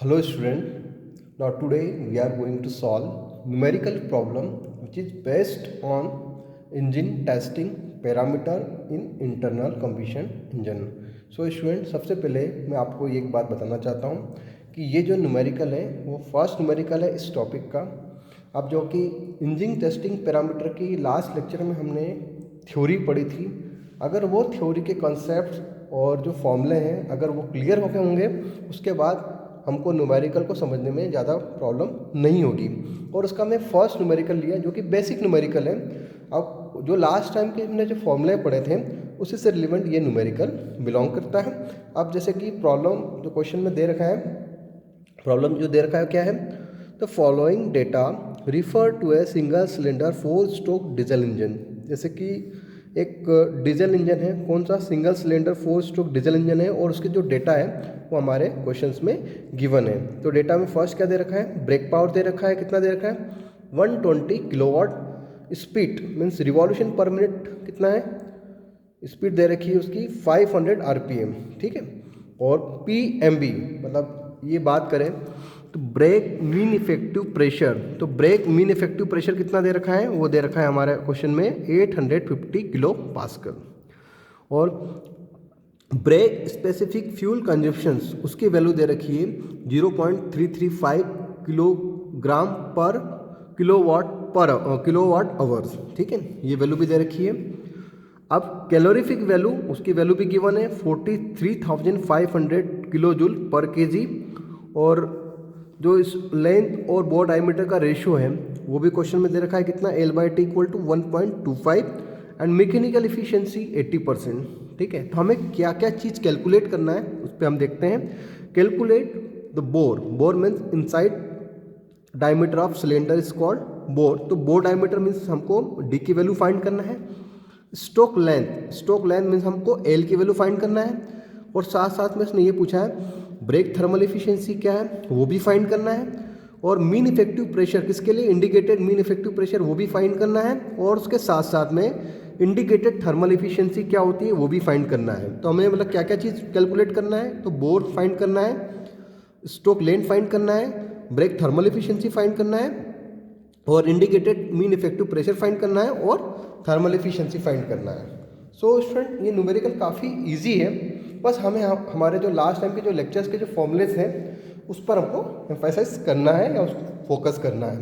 Hello student, now today we are going to solve numerical problem which is based on engine testing parameter in internal combustion engine. So student, सबसे पहले मैं आपको एक बात बताना चाहता हूँ कि ये जो न्यूमेरिकल है वो फर्स्ट न्यूमेरिकल है इस टॉपिक का। अब जो कि इंजन टेस्टिंग पैरामीटर की लास्ट लेक्चर में हमने थ्योरी पढ़ी थी, अगर वो थ्योरी के कॉन्सेप्ट और जो फॉर्मूले हैं अगर वो क्लियर हो गए होंगे उसके बाद हमको न्यूमेरिकल को समझने में ज़्यादा प्रॉब्लम नहीं होगी। और उसका मैं फर्स्ट न्यूमेरिकल लिया जो कि बेसिक न्यूमेरिकल है। अब जो लास्ट टाइम के हमने जो फॉर्मूले पढ़े थे उसी से रिलेवेंट ये न्यूमेरिकल बिलोंग करता है। अब जैसे कि प्रॉब्लम जो क्वेश्चन में दे रखा है, प्रॉब्लम जो दे रखा है क्या है, तो following data refer to a single cylinder 4 stroke diesel engine. जैसे कि एक डीजल इंजन है, कौन सा, single cylinder 4 stroke diesel engine है और उसके जो डेटा है वो हमारे क्वेश्चंस में गिवन है। तो डेटा में फर्स्ट क्या दे रखा है, ब्रेक पावर दे रखा है, कितना दे रखा है 120 किलोवाट। स्पीड मीन्स रिवॉल्यूशन पर मिनट कितना है, स्पीड दे रखी है उसकी 500 आरपीएम, ठीक है। और पीएमबी मतलब ये बात करें तो ब्रेक मीन इफेक्टिव प्रेशर, तो ब्रेक मीन इफेक्टिव प्रेशर कितना दे रखा है, वो दे रखा है हमारे क्वेश्चन में 850 किलो पास्कल। और ब्रेक स्पेसिफिक फ्यूल कंजप्शंस उसकी वैल्यू दे रखी है 0.335 किलोग्राम पर किलोवाट आवर्स, ठीक है, ये वैल्यू भी दे रखी है। अब कैलोरीफिक वैल्यू उसकी वैल्यू भी गिवन है 43,500 किलो जूल पर केजी। और जो इस लेंथ और बोर डायमीटर का रेशियो है वो भी क्वेश्चन में दे रखा है कितना, L/T = 1.25 एंड मैकेनिकल इफिशिएंसी 80%, ठीक है। तो हमें क्या क्या चीज़ कैलकुलेट करना है उस पर हम देखते हैं। Calculate the bore means inside diameter of cylinder is called bore, तो बोर डायमीटर मीन्स हमको डी की वैल्यू फाइंड करना है। स्ट्रोक लेंथ मीन्स हमको एल की वैल्यू फाइंड करना है। और साथ साथ में इसने ये पूछा है ब्रेक थर्मल एफिशिएंसी क्या है वो भी फाइंड करना है। और मीन इफेक्टिव प्रेशर किसके लिए, इंडिकेटेड मीन इफेक्टिव प्रेशर वो भी फाइंड करना है। और उसके साथ साथ में इंडिकेटेड थर्मल एफिशिएंसी क्या होती है वो भी फाइंड करना है। तो हमें मतलब क्या क्या चीज़ कैलकुलेट करना है, तो बोर फाइंड करना है, स्ट्रोक लेंथ फाइंड करना है, ब्रेक थर्मल एफिशिएंसी फाइंड करना है, और indicated mean effective pressure find करना है, और थर्मल एफिशिएंसी फाइंड करना है। सो स्टूडेंट ये न्यूमेरिकल काफ़ी इजी है, बस हमें हमारे जो लास्ट टाइम के जो लेक्चर्स के जो फॉर्मूलेस हैं उस पर हमको एम्फेसाइज करना है या उसको फोकस करना है।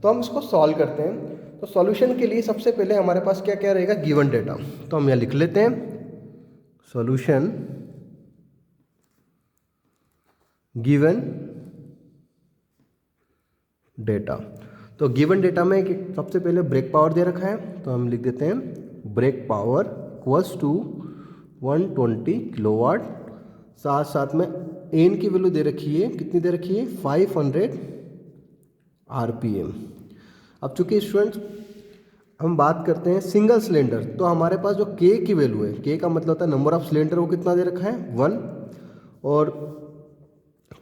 तो हम इसको सॉल्व करते हैं। तो सॉल्यूशन के लिए सबसे पहले हमारे पास क्या क्या रहेगा, गिवन डेटा। तो हम यहाँ लिख लेते हैं सॉल्यूशन गिवन डेटा। तो गिवन डेटा में सबसे पहले ब्रेक पावर दे रखा है, तो हम लिख देते हैं brake power equals to 120 kilowatt. साथ साथ में एन की वैल्यू दे रखी है, कितनी दे रखी है 500 आरपीएम। अब चूंकि स्टूडेंट्स हम बात करते हैं सिंगल सिलेंडर, तो हमारे पास जो के की वैल्यू है, के का मतलब होता है नंबर ऑफ सिलेंडर, वो कितना दे रखा है 1। और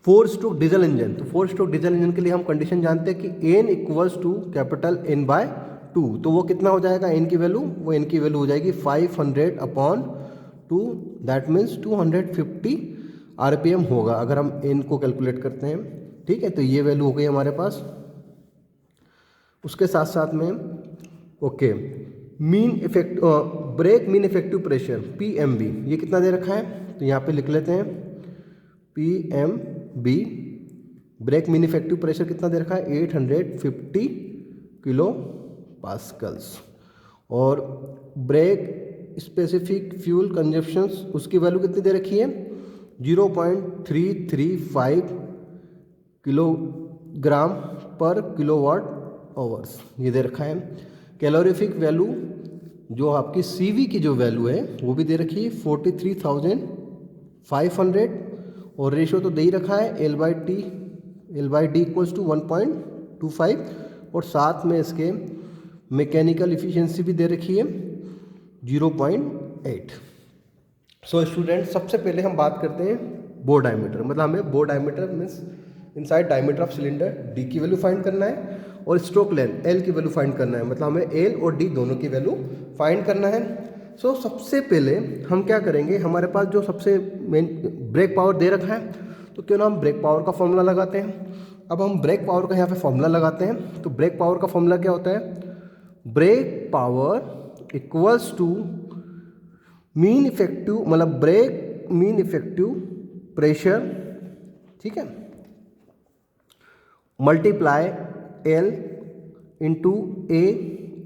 4 स्ट्रोक डीजल इंजन, तो 4 स्ट्रोक डीजल इंजन के लिए हम कंडीशन जानते हैं कि N equals to capital N/2, तो वो कितना हो जाएगा एन की वैल्यू, वो एन की वैल्यू हो जाएगी 500/2, दैट मीन्स 250 आरपीएम होगा अगर हम एन को कैलकुलेट करते हैं, ठीक है। तो ये वैल्यू हो गई हमारे पास। उसके साथ साथ में okay brake mean effective pressure PMB ये कितना दे रखा है, तो यहाँ पे लिख लेते हैं PMB brake mean effective pressure कितना दे रखा है 850 किलो पास्कल्स। और ब्रेक स्पेसिफिक फ्यूल कंजप्शंस उसकी वैल्यू कितनी दे रखी है 0.335 किलोग्राम पर किलोवाट आवर्स, ये दे रखा है। कैलोरीफिक वैल्यू जो आपकी CV की जो वैल्यू है वो भी दे रखी है 43,500। और रेशियो तो दे ही रखा है L/D = 1.25। और साथ में इसके मैकेनिकल इफिशिएंसी भी दे रखी है 0.8। सो स्टूडेंट सबसे पहले हम बात करते हैं बोर डायमीटर, मतलब हमें bore diameter means inside diameter of cylinder D की वैल्यू फाइंड करना है, और स्ट्रोक लेंथ एल की वैल्यू फाइंड करना है, मतलब हमें एल और डी दोनों की वैल्यू फाइंड करना है। सो सबसे पहले हम क्या करेंगे, हमारे पास जो सबसे मेन ब्रेक पावर दे रखा है, तो क्यों ना हम ब्रेक पावर का फॉर्मूला लगाते हैं। अब हम ब्रेक पावर का यहाँ पे फॉर्मूला लगाते हैं। तो ब्रेक पावर का फॉर्मूला क्या होता है, brake power equals to mean effective, मतलब ब्रेक मीन इफेक्टिव प्रेशर, ठीक है, multiply L into A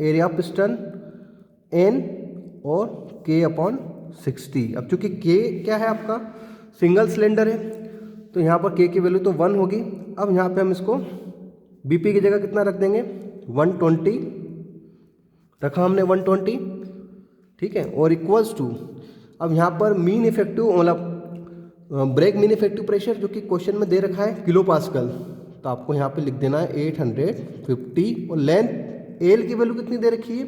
area of piston, N और के अपॉन 60। अब चूंकि के क्या है आपका सिंगल सिलेंडर है, तो यहाँ पर के की वैल्यू तो 1 होगी। अब यहाँ पे हम इसको बीपी की जगह कितना रख देंगे, 120 रखा हमने 120, ठीक है, और इक्वल्स टू, अब यहाँ पर मीन इफेक्टिव मतलब ब्रेक मीन इफेक्टिव प्रेशर जो कि क्वेश्चन में दे रखा है किलो पास्कल, तो आपको यहाँ पे लिख देना है 850, और लेंथ एल की वैल्यू कितनी दे रखी है।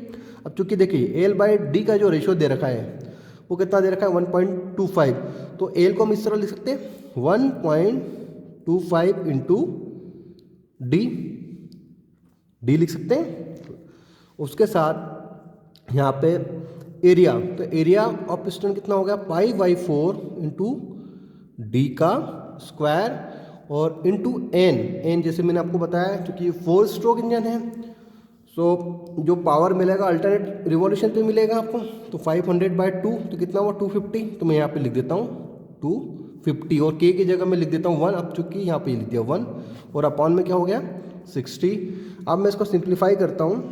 अब चूंकि देखिए एल बाई डी का जो रेशियो दे रखा है वो कितना दे रखा है 1.25, तो एल को हम इस तरह लिख सकते हैं 1.25 इंटू डी लिख सकते हैं। उसके साथ यहाँ पे एरिया, तो एरिया ऑफ पिस्टन कितना हो गया π/4 इंटू डी का स्क्वायर और इंटू एन जैसे मैंने आपको बताया क्योंकि ये 4 स्ट्रोक इंजन है, सो जो पावर मिलेगा अल्टरनेट रिवॉल्यूशन पे मिलेगा आपको, तो 500/2 तो कितना हुआ 250, तो मैं यहाँ पे लिख देता हूँ 250 और के की जगह मैं लिख देता हूँ 1। अब चूंकि यहाँ पे लिख दिया 1 और अपॉन में क्या हो गया 60। अब मैं इसको सिंप्लीफाई करता हूँ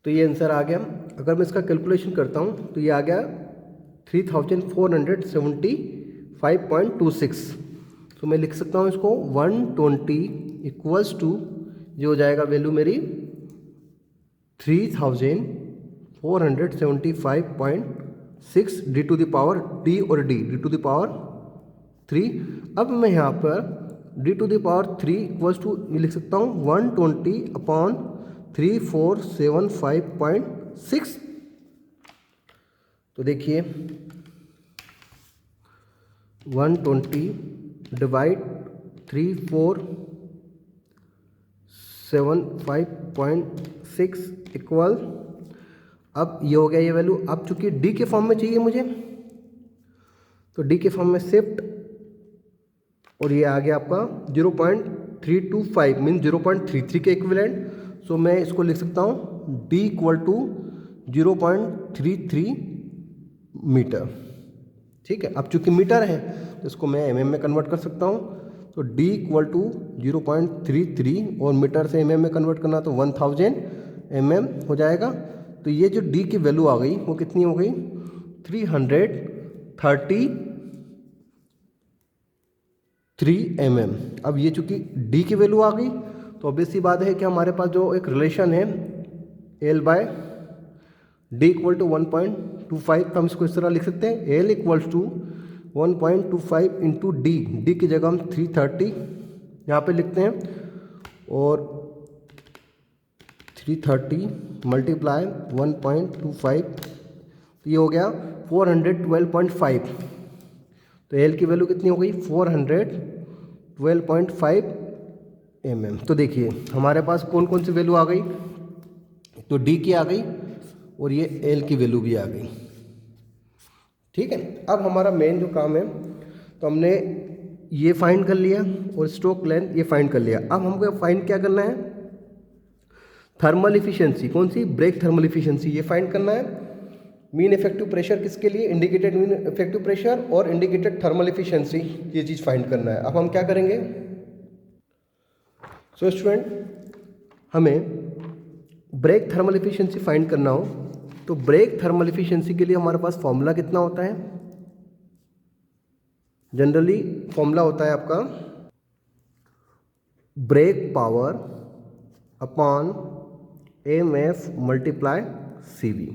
तो ये आंसर आ गया। अगर मैं इसका कैलकुलेशन करता हूँ तो ये आ गया 3475.26। तो मैं लिख सकता हूँ इसको 120 इक्वल्स टू, ये हो जाएगा वैल्यू मेरी 3475.6 D to the power D और डी टू द पावर 3। अब मैं यहाँ पर D to the power 3 equals to ये लिख सकता हूँ 120 अपॉन 3475.6। तो देखिए 120 डिवाइड 3475.6 इक्वल, अब ये हो गया ये वैल्यू। अब चूंकि डी के फॉर्म में चाहिए मुझे तो डी के फॉर्म में शिफ्ट, और ये आ गया आपका 0.325 मीन 0.33 के इक्विवेलेंट। सो मैं इसको लिख सकता हूँ डी इक्वल टू 0.33 मीटर, ठीक है। अब चूंकि मीटर है तो इसको मैं एमएम में कन्वर्ट कर सकता हूँ, तो डी इक्वल टू 0.33 और मीटर से एमएम में कन्वर्ट करना तो 1000 एमएम हो जाएगा। तो ये जो डी की वैल्यू आ गई वो कितनी हो गई 333 एमएम। अब ये चूंकि डी की वैल्यू आ गई तो ऑब्वियस सी बात है कि हमारे पास जो एक रिलेशन है L by D equal to 1.25, तो हम इसको इस तरह लिख सकते हैं L equals to 1.25 into D की जगह हम 330 यहाँ पे लिखते हैं, और 330 मल्टीप्लाई 1.25 तो ये हो गया 412.5। तो एल की वैल्यू कितनी हो गई 412.5 एमएम। तो देखिए हमारे पास कौन कौन सी वैल्यू आ गई, तो डी की आ गई और ये एल की वैल्यू भी आ गई, ठीक है। अब हमारा मेन जो काम है तो हमने ये फाइंड कर लिया और स्ट्रोक लेंथ ये फाइंड कर लिया। अब हमको फाइंड क्या करना है, थर्मल इफिशिएंसी, कौन सी ब्रेक थर्मल इफिशिएंसी, ये फाइंड करना है। मीन इफेक्टिव प्रेशर किसके लिए, इंडिकेटेड मीन इफेक्टिव प्रेशर और इंडिकेटेड थर्मल इफिशिएंसी, ये चीज़ फाइंड करना है। अब हम क्या करेंगे, सो स्टूडेंट हमें ब्रेक थर्मल इफिशिएंसी फाइंड करना हो तो ब्रेक थर्मल इफिशिएंसी के लिए हमारे पास फॉर्मूला कितना होता है, जनरली फॉर्मूला होता है आपका brake power upon MF multiply CV,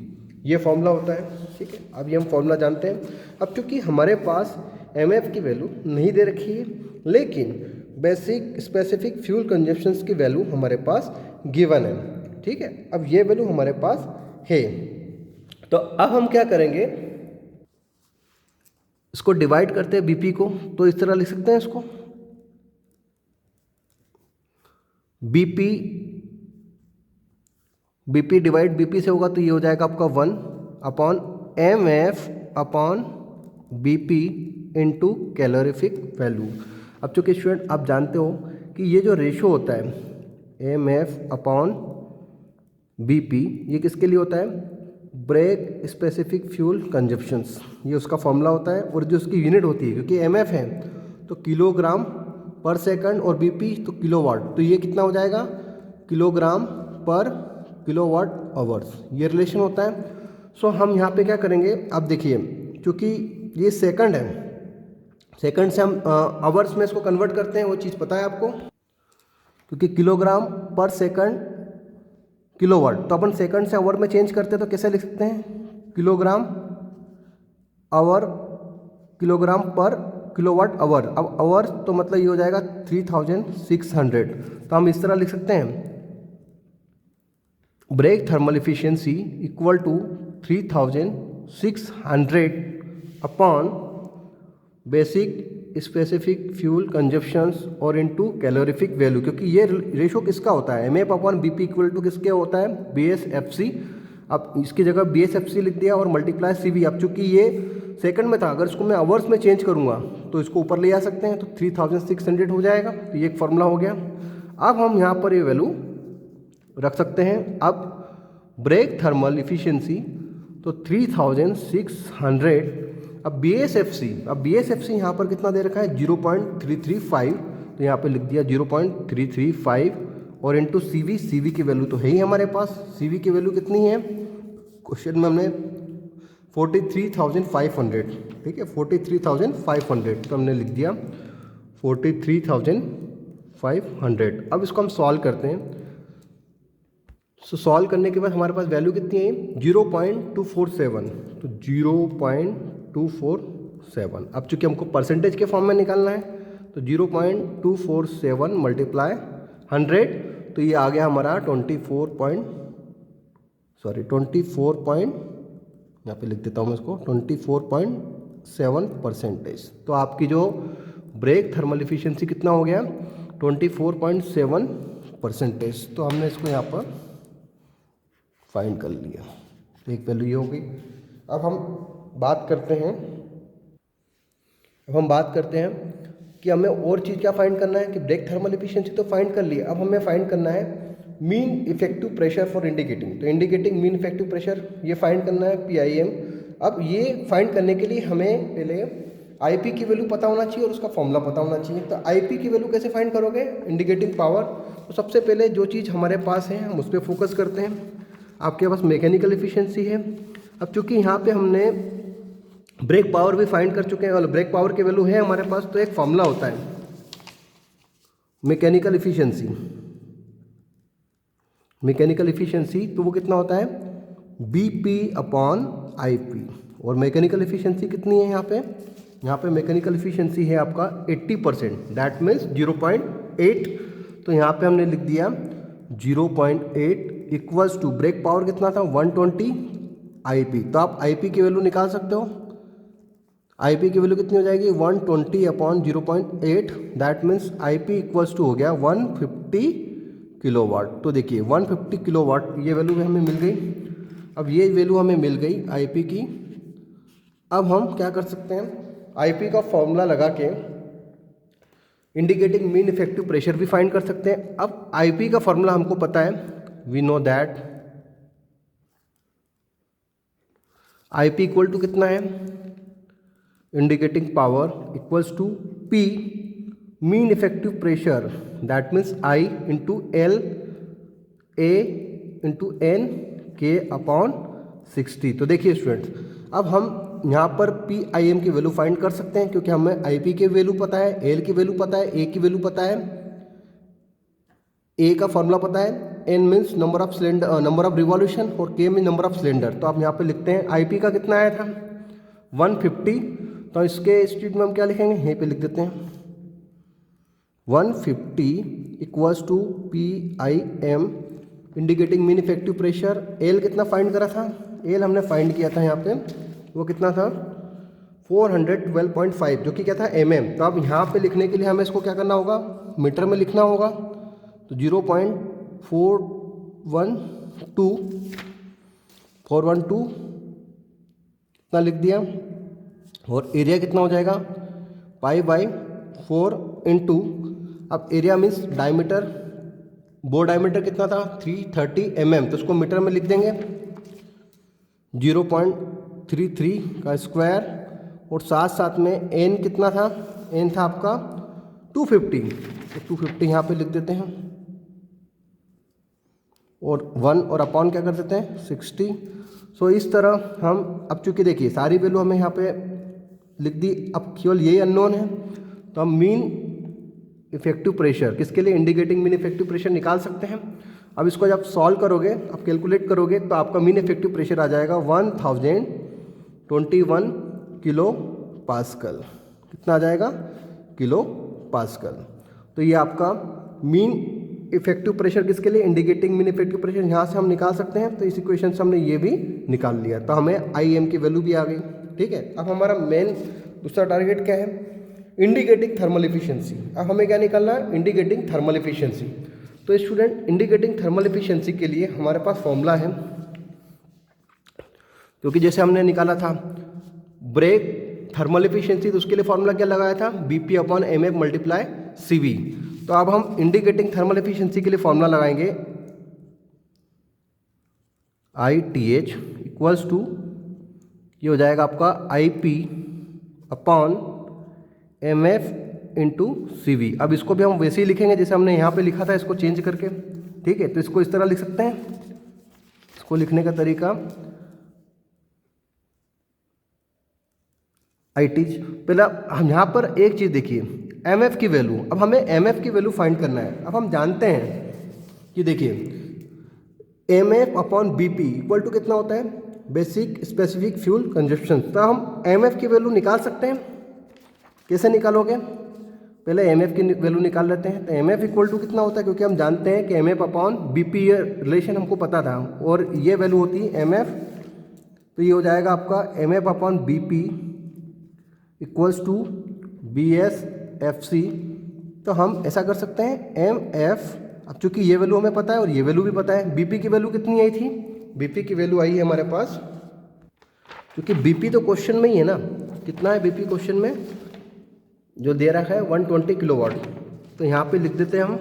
ये फॉर्मूला होता है, ठीक है। अब ये हम फॉर्मूला जानते हैं। अब चूंकि हमारे पास एमएफ की वैल्यू नहीं दे रखी है लेकिन बेसिक स्पेसिफिक फ्यूल कंजप्शंस की वैल्यू हमारे पास गिवन है, ठीक है। अब ये वैल्यू हमारे पास है, तो अब हम क्या करेंगे, इसको डिवाइड करते हैं बीपी को, तो इस तरह लिख सकते हैं इसको बीपी डिवाइड बीपी से होगा तो ये हो जाएगा आपका 1 upon M F upon BP into calorific value. अब चूँकि स्टूडेंट आप जानते हो कि ये जो रेशो होता है MF अपॉन BP, ये किसके लिए होता है? ब्रेक स्पेसिफिक फ्यूल कंजप्शंस, ये उसका फॉर्मूला होता है। और जो उसकी यूनिट होती है, क्योंकि MF है तो किलोग्राम पर सेकंड और BP तो किलोवाट, तो ये कितना हो जाएगा? किलोग्राम पर किलोवाट आवर्स, ये रिलेशन होता है। सो हम यहाँ पे क्या करेंगे, अब देखिए चूँकि ये सेकंड है, सेकंड से हम आवर्स में इसको कन्वर्ट करते हैं, वो चीज़ पता है आपको, क्योंकि किलोग्राम पर सेकंड किलोवाट, तो अपन सेकंड से आवर में चेंज करते हैं तो कैसे लिख सकते हैं? किलोग्राम आवर, किलोग्राम पर किलोवाट आवर। अब आवर तो मतलब ये हो जाएगा 3600, तो हम इस तरह लिख सकते हैं brake thermal efficiency equal to 3600 upon basic specific fuel consumptions और इनटू कैलोरीफिक वैल्यू, क्योंकि ये रेशो किसका होता है? MF upon BP equal to किसके होता है? BSFC। अब इसकी जगह BSFC लिख दिया और मल्टीप्लाई CV। अब चूंकि ये सेकंड में था, अगर इसको मैं आवर्स में चेंज करूंगा तो इसको ऊपर ले आ सकते हैं, तो 3600 हो जाएगा। तो ये एक फॉर्मूला हो गया। अब हम यहाँ पर ये वैल्यू रख सकते हैं। अब ब्रेक थर्मल इफिशियंसी तो 3600, अब BSFC यहाँ पर कितना दे रखा है? 0.335, तो यहाँ पे लिख दिया 0.335 और इंटू CV की वैल्यू तो है ही हमारे पास। CV की वैल्यू कितनी है? क्वेश्चन में हमने 43,500, ठीक है, 43,500, तो हमने लिख दिया 43,500। अब इसको हम सॉल्व करते हैं। सॉल्व करने के बाद हमारे पास वैल्यू कितनी है? 0.247, तो 0.247। अब चूंकि हमको परसेंटेज के फॉर्म में निकालना है तो 0.247 मल्टीप्लाई 100, तो ये आ गया हमारा 24 यहाँ पे लिख देता हूँ मैं इसको 24.7%। तो आपकी जो ब्रेक थर्मल इफिशियंसी कितना हो गया? 24.7%। तो हमने इसको यहाँ पर फाइंड कर लिया, तो एक वैल्यू ये हो गई। अब हम बात करते हैं कि हमें और चीज़ क्या फाइंड करना है कि ब्रेक थर्मल इफिशियंसी तो फाइंड कर लिया, अब हमें फाइंड करना है mean effective pressure for indicating. तो इंडिकेटिंग मीन इफेक्टिव प्रेशर ये फाइंड करना है, PIM। अब ये फाइंड करने के लिए हमें पहले IP की वैल्यू पता होना चाहिए और उसका फॉर्मूला पता होना चाहिए। तो IP की वैल्यू कैसे फाइंड करोगे? Indicating power. तो सबसे पहले जो चीज़ हमारे पास है हम उस पर फोकस करते हैं। आपके पास मैकेनिकल इफिशियंसी है। अब चूंकि यहाँ पे हमने ब्रेक पावर भी फाइंड कर चुके हैं और ब्रेक पावर की वैल्यू है हमारे पास, तो एक फॉर्मूला होता है मैकेनिकल इफिशियंसी, तो वो कितना होता है? BP upon IP। और मैकेनिकल इफिशियंसी कितनी है यहाँ पे मैकेनिकल इफिशियंसी है आपका 80%, दैट मीन्स 0.8। तो यहाँ पे हमने लिख दिया 0.8 इक्वल्स टू ब्रेक पावर कितना था? 120 IP। तो आप IP की वैल्यू निकाल सकते हो। IP की वैल्यू कितनी हो जाएगी? 120 upon 0.8, that means IP equals to हो गया 150 किलोवाट। तो देखिए 150 किलोवाट ये वैल्यू भी हमें मिल गई। अब ये वैल्यू हमें मिल गई IP की। अब हम क्या कर सकते हैं? IP का फॉर्मूला लगा के इंडिकेटिंग मीन इफेक्टिव प्रेशर भी फाइंड कर सकते हैं। अब IP का फॉर्मूला हमको पता है, we know that IP equal to कितना है? Indicating power equals to P mean effective pressure, that means I into L A into N K upon 60। तो देखिए स्टूडेंट्स, अब हम यहाँ पर PIM की वैल्यू फाइंड कर सकते हैं, क्योंकि हमें IP की वैल्यू पता है, L की वैल्यू पता है, A की वैल्यू पता है, A का फॉर्मूला पता है, N means number of revolution और K mean number of cylinder. तो आप यहाँ पे लिखते हैं IP का कितना आया था? 150। तो इसके स्ट्रीट में हम क्या लिखेंगे? यहीं पे लिख देते हैं 150 equals to PIM indicating mean effective pressure. L कितना फाइंड करा था? L हमने फाइंड किया था यहाँ पे, वो कितना था? 412.5, जो कि क्या था? mm। तो अब यहाँ पे लिखने के लिए हमें इसको क्या करना होगा? मीटर में लिखना होगा। तो 0.412 कितना लिख दिया? और एरिया कितना हो जाएगा पाई बाई 4 इंटू, अब area means diameter, bore diameter कितना था 330 mm, तो उसको मीटर में लिख देंगे 0.33 का स्क्वायर, और साथ साथ में एन कितना था, एन था आपका 250, तो 250 यहाँ पे लिख देते हैं, और 1 और अपॉन क्या कर देते हैं 60। सो इस तरह हम, अब चूँकि देखिए सारी वैल्यू हमें यहाँ पे लिख दी, अब केवल यही अननोन है, तो हम मीन इफेक्टिव प्रेशर किसके लिए, इंडिकेटिंग मीन इफेक्टिव प्रेशर निकाल सकते हैं। अब इसको जब सॉल्व करोगे, आप कैलकुलेट करोगे, तो आपका मीन इफेक्टिव प्रेशर आ जाएगा 1021 किलो पास्कल। कितना आ जाएगा, किलो पास्कल। तो ये आपका मीन इफेक्टिव प्रेशर किसके लिए, इंडिकेटिंग मीन इफेक्टिव प्रेशर, यहाँ से हम निकाल सकते हैं। तो इस इक्वेशन से हमने ये भी निकाल लिया, तो हमें आई एम की वैल्यू भी आ गई। ठीक है, अब हमारा मेन दूसरा टारगेट क्या है, इंडिकेटिंग थर्मल एफिशिएंसी। अब हमें क्या निकालना है, इंडिकेटिंग थर्मल एफिशिएंसी। तो स्टूडेंट इंडिकेटिंग थर्मल एफिशिएंसी के लिए हमारे पास फॉर्मूला है, क्योंकि जैसे हमने निकाला था ब्रेक थर्मल एफिशिएंसी, तो उसके लिए फॉर्मूला क्या लगाया था, BP upon M F multiply CV. तो अब हम इंडिकेटिंग थर्मल एफिशिएंसी के लिए फॉर्मूला लगाएंगे I T H equals to, ये हो जाएगा आपका I P upon M F into C V. अब इसको भी हम वैसे ही लिखेंगे जैसे हमने यहाँ पे लिखा था, इसको चेंज करके। ठीक है, तो इसको इस तरह लिख सकते हैं। इसको लिखने का तरीका आई टीच, पहला हम यहाँ पर एक चीज़ देखिए, एम एफ की वैल्यू। अब हमें एम एफ की वैल्यू फाइंड करना है। अब हम जानते हैं कि देखिए M F upon B P equal to कितना होता है, बेसिक स्पेसिफिक फ्यूल कंजप्शन। तो हम एम एफ की वैल्यू निकाल सकते हैं। कैसे निकालोगे, पहले एम एफ की वैल्यू निकाल लेते हैं। तो एम एफ इक्वल टू कितना होता है, क्योंकि हम जानते हैं कि M F upon B P, ये रिलेशन हमको पता था, और ये वैल्यू होती है एम एफ। तो ये हो जाएगा आपका M F upon B P equals to B S F C. तो हम ऐसा कर सकते हैं एम एफ, अब चूंकि ये वैल्यू हमें पता है और ये वैल्यू भी पता है, बीपी की वैल्यू कितनी आई थी, बीपी की वैल्यू आई है हमारे पास, क्योंकि बीपी तो क्वेश्चन में ही है ना, कितना है बीपी क्वेश्चन में जो दे रखा है 120 किलोवाट। तो यहाँ पे लिख देते हैं हम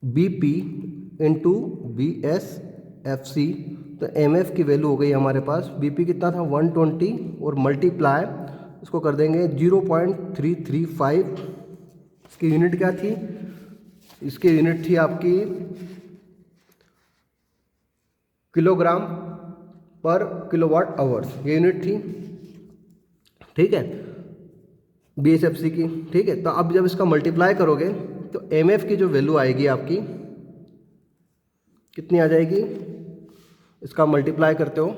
BP into B S F C. तो एम एफ की वैल्यू हो गई हमारे पास, बीपी कितना था 120, और मल्टीप्लाई इसको कर देंगे 0.335। इसकी यूनिट क्या थी, इसकी यूनिट थी आपकी किलोग्राम पर किलोवाट आवर्स, ये यूनिट थी। ठीक है, बी एस एफ सी की। ठीक है, तो अब जब इसका मल्टीप्लाई करोगे तो एम एफ की जो वैल्यू आएगी आपकी कितनी आ जाएगी, इसका मल्टीप्लाई करते हो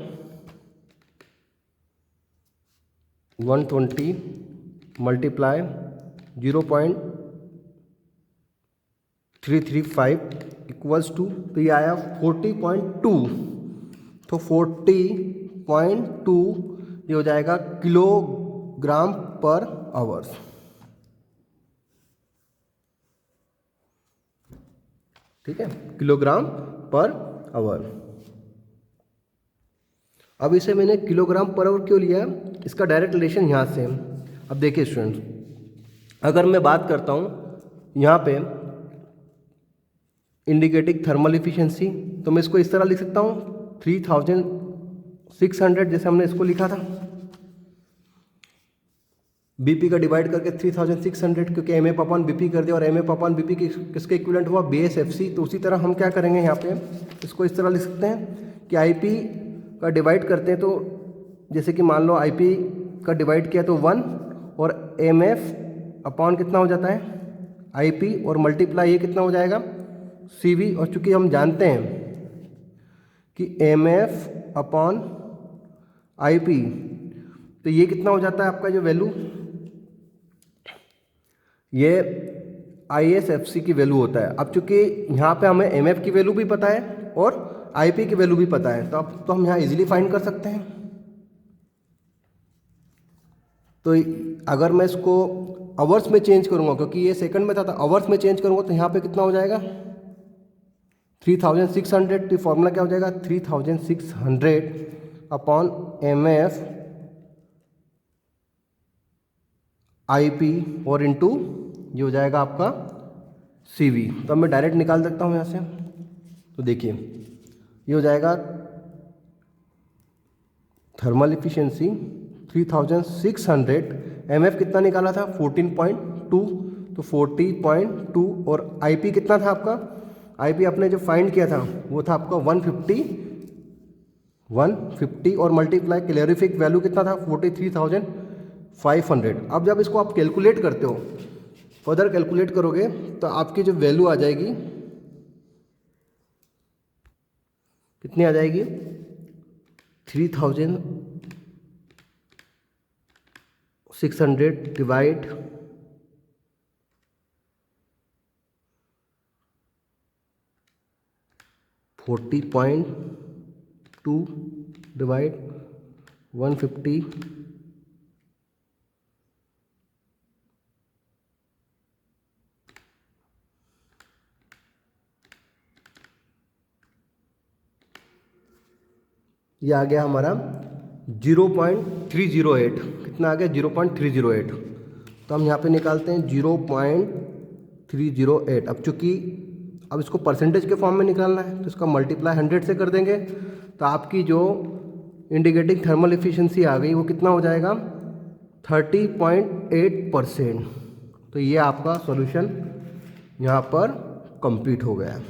120 मल्टीप्लाई 0.335 इक्वल्स टू, तो ये आया 40.2। तो 40.2 ये हो जाएगा किलोग्राम पर आवर्स। ठीक है, किलोग्राम पर आवर। अब इसे मैंने किलोग्राम पर आवर क्यों लिया, इसका डायरेक्ट रिलेशन यहाँ से। अब देखिए स्टूडेंट्स, अगर मैं बात करता हूँ यहाँ पे इंडिकेटिंग थर्मल एफिशिएंसी, तो मैं इसको इस तरह लिख सकता हूँ 3600, जैसे हमने इसको लिखा था, बीपी का डिवाइड करके 3600, क्योंकि एम एफ अपॉन बीपी कर दिया, और एम एफ अपॉन बीपी किसके इक्विवेलेंट हुआ, BSFC। तो उसी तरह हम क्या करेंगे यहाँ पे, इसको इस तरह लिख सकते हैं कि आईपी का डिवाइड करते हैं, तो जैसे कि मान लो आईपी का डिवाइड किया तो 1, और एम एफ अपॉन कितना हो जाता है आईपी, और मल्टीप्लाई ये कितना हो जाएगा CV। और चूंकि हम जानते हैं कि एम एफ अपॉन आईपी, तो ये कितना हो जाता है आपका जो वैल्यू, ये ISFC की वैल्यू होता है। अब चूंकि यहाँ पे हमें MF की वैल्यू भी पता है और IP की वैल्यू भी पता है, तो अब तो हम यहाँ इजीली फाइंड कर सकते हैं। तो अगर मैं इसको आवर्स में चेंज करूँगा, क्योंकि ये सेकंड में था, तो आवर्स में चेंज करूँगा तो यहाँ पे कितना हो जाएगा 3600। तो फॉर्मूला क्या हो जाएगा 3600 अपॉन MF IP और इंटू ये हो जाएगा आपका CV। तो अब मैं डायरेक्ट निकाल सकता हूँ यहाँ से। तो देखिए ये हो जाएगा थर्मल इफिशिएंसी 3600, MF कितना निकाला था 14.2, तो 40.2 और IP कितना था आपका, IP आपने जो फाइंड किया था वो था आपका 150 और मल्टीप्लाई कैलोरीफिक वैल्यू कितना था 43,500। अब जब इसको आप कैलकुलेट करते हो, फर्दर कैलकुलेट करोगे तो आपकी जो वैल्यू आ जाएगी कितनी आ जाएगी 3600 डिवाइड 40.2 डिवाइड 150 ये आ गया हमारा 0.308। कितना आ गया 0.308। तो हम यहाँ पे निकालते हैं 0.308। अब चूँकि अब इसको परसेंटेज के फॉर्म में निकालना है तो इसका मल्टीप्लाई 100 से कर देंगे, तो आपकी जो इंडिकेटिंग थर्मल एफिशिएंसी आ गई वो कितना हो जाएगा 30.8%। तो ये आपका सॉल्यूशन यहाँ पर कंप्लीट हो गया।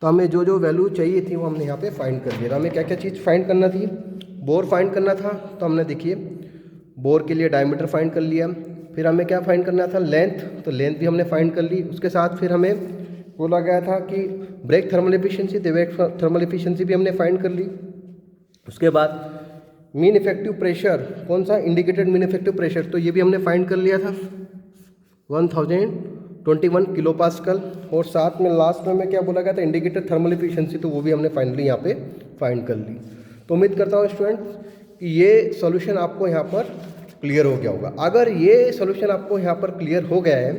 तो हमें जो जो वैल्यू चाहिए थी वो हमने यहाँ पे फाइंड कर दिया। हमें क्या क्या चीज़ फाइंड करना थी, बोर फाइंड करना था, तो हमने देखिए बोर के लिए डायमीटर फाइंड कर लिया। फिर हमें क्या फाइंड करना था लेंथ, तो लेंथ भी हमने फाइंड कर ली। उसके साथ फिर हमें बोला गया था कि ब्रेक थर्मल एफिशिएंसी, तो ब्रेक थर्मल एफिशिएंसी भी हमने फाइंड कर ली। उसके बाद मीन इफेक्टिव प्रेशर, कौन सा इंडिकेटेड मीन इफेक्टिव प्रेशर, तो ये भी हमने फाइंड कर लिया था 1021 किलो पास्कल। और साथ में लास्ट में क्या बोला गया था इंडिकेटेड थर्मल एफिशिएंसी, तो वो भी हमने फाइनली यहाँ पे फाइंड कर ली। तो उम्मीद करता हूँ स्टूडेंट्स कि ये सॉल्यूशन आपको यहाँ पर क्लियर हो गया होगा। अगर ये सॉल्यूशन आपको यहाँ पर क्लियर हो गया है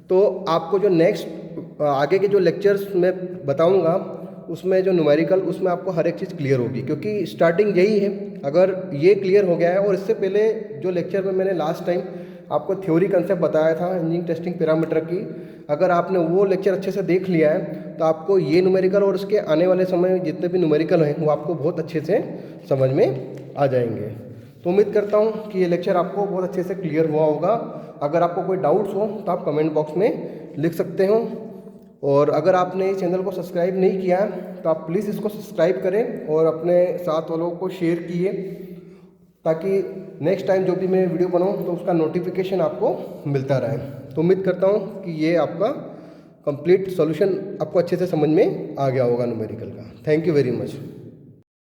तो आपको जो नेक्स्ट आगे के जो लेक्चर्स मैं बताऊँगा उसमें जो न्यूमेरिकल, उसमें आपको हर एक चीज़ क्लियर होगी, क्योंकि स्टार्टिंग यही है। अगर ये क्लियर हो गया है, और इससे पहले जो लेक्चर में मैंने लास्ट टाइम आपको थ्योरी कंसेप्ट बताया था इंजीनियरिंग टेस्टिंग पैरामीटर की, अगर आपने वो लेक्चर अच्छे से देख लिया है तो आपको ये न्यूमेरिकल और उसके आने वाले समय में जितने भी न्यूमेरिकल हैं वो आपको बहुत अच्छे से समझ में आ जाएंगे। तो उम्मीद करता हूँ कि ये लेक्चर आपको बहुत अच्छे से क्लियर हुआ होगा। अगर आपको कोई डाउट्स हो तो आप कमेंट बॉक्स में लिख सकते हो, और अगर आपने इस चैनल को सब्सक्राइब नहीं किया तो आप प्लीज़ इसको सब्सक्राइब करें और अपने साथ वालों को शेयर कीजिए, ताकि नेक्स्ट टाइम जो भी मैं वीडियो बनाऊँ तो उसका नोटिफिकेशन आपको मिलता रहे। तो उम्मीद करता हूँ कि ये आपका कंप्लीट सॉल्यूशन आपको अच्छे से समझ में आ गया होगा न्यूमेरिकल का। Thank you very much.